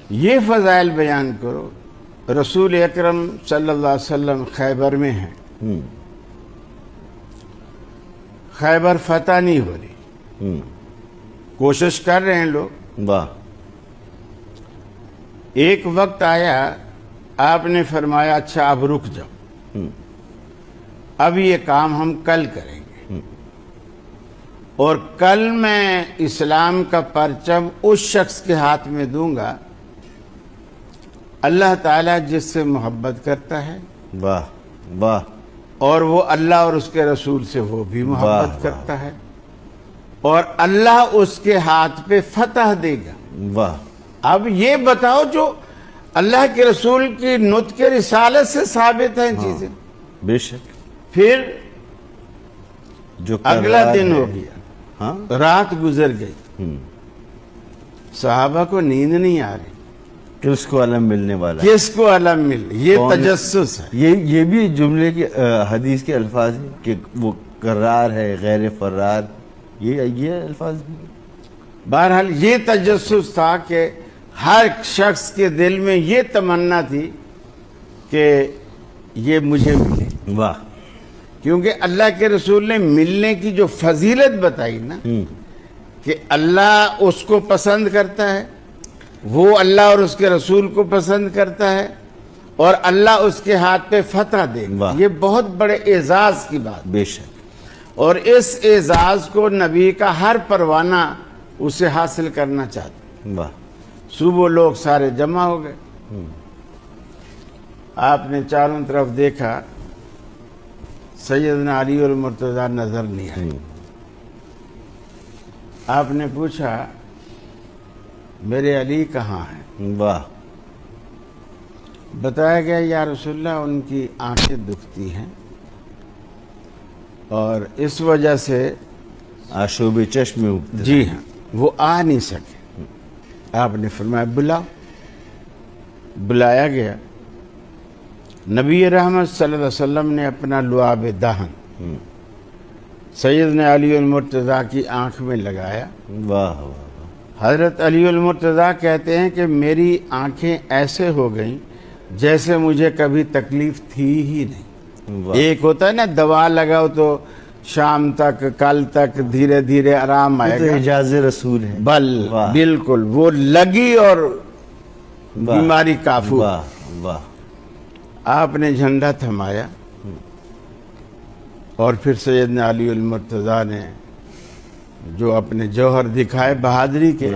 یہ فضائل بیان کرو۔ رسول اکرم صلی اللہ علیہ وسلم خیبر میں ہیں، خیبر فتح نہیں ہو رہی، کوشش کر رہے ہیں لوگ۔ واہ، ایک وقت آیا آپ نے فرمایا اچھا اب رک جاؤ، اب یہ کام ہم کل کریں گے، اور کل میں اسلام کا پرچم اس شخص کے ہاتھ میں دوں گا اللہ تعالیٰ جس سے محبت کرتا ہے، واہ واہ، اور وہ اللہ اور اس کے رسول سے وہ بھی محبت کرتا ہے، اور اللہ اس کے ہاتھ پہ فتح دے گا۔ واہ، اب یہ بتاؤ جو اللہ کے رسول کی نطق رسالت سے ثابت ہیں چیزیں۔ بے شک، پھر جو اگلا دن ہو گیا، ہاں، رات گزر گئی، صحابہ کو نیند نہیں آ رہی، کس کو علم ملنے والا ہے؟ کس کو علم مل، یہ تجسس ہے۔ یہ بھی جملے کی حدیث کے الفاظ ہیں کہ وہ قرار ہے غیر فرار، یہ الفاظ بھی۔ بہرحال یہ تجسس تھا کہ ہر شخص کے دل میں یہ تمنا تھی کہ یہ مجھے ملے، واہ، کیونکہ اللہ کے رسول نے ملنے کی جو فضیلت بتائی نا کہ اللہ اس کو پسند کرتا ہے، وہ اللہ اور اس کے رسول کو پسند کرتا ہے، اور اللہ اس کے ہاتھ پہ فتح دے گا، واہ، یہ بہت بڑے اعزاز کی بات۔ بے شک، اور اس اعزاز کو نبی کا ہر پروانہ اسے حاصل کرنا چاہتا۔ واہ، صبح لوگ سارے جمع ہو گئے، آپ نے چاروں طرف دیکھا، سیدنا علی اور مرتضیٰ نظر نہیں آئے۔ آپ نے پوچھا میرے علی کہاں ہیں؟ واہ، بتایا گیا یا رسول اللہ ان کی آنکھیں دکھتی ہیں اور اس وجہ سے آشوب چشم میں ابتدا۔ جی ہاں وہ آ نہیں سکے۔ آپ نے فرمایا بلاؤ، بلایا گیا۔ نبی رحمت صلی اللہ علیہ وسلم نے اپنا لعاب دہن سیدنا علی المرتضیٰ کی آنکھ میں لگایا۔ واہ واہ، حضرت علی المرتضیٰ کہتے ہیں کہ میری آنکھیں ایسے ہو گئیں جیسے مجھے کبھی تکلیف تھی ہی نہیں۔ واہ، ایک ہوتا ہے نا دوا لگاؤ تو شام تک کل تک دھیرے دھیرے آرام آئے تو گا، اعجاز رسول ہے۔ واہ، بالکل وہ لگی اور بیماری کافو۔ واہ واہ، آپ نے جھنڈا تھمایا اور پھر سیدنا علی المرتضیٰ نے جو اپنے جوہر دکھائے بہادری کے،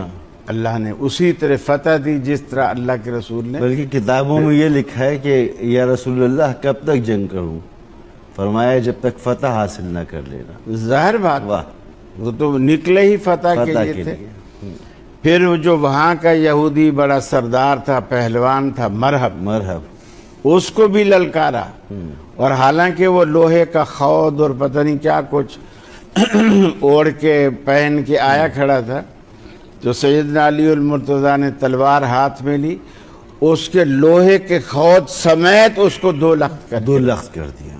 اللہ نے اسی طرح فتح دی جس طرح اللہ کے رسول نے۔ بلکہ کتابوں میں یہ لکھا ہے کہ یا رسول اللہ کب تک جنگ کروں؟ فرمایا جب تک فتح حاصل نہ کر لینا۔ ظاہر بات، واہ، وہ تو نکلے ہی فتح کے لیے تھے۔ پھر وہ جو وہاں کا یہودی بڑا سردار تھا، پہلوان تھا، مرحب، اس کو بھی للکارا، اور حالانکہ وہ لوہے کا خود اور پتہ نہیں کیا کچھ اوڑھ کے پہن کے آیا کھڑا تھا، تو سیدنا علی المرتضیٰ نے تلوار ہاتھ میں لی، اس کے لوہے کے خود سمیت اس کو 2 لخت کر کر دیا۔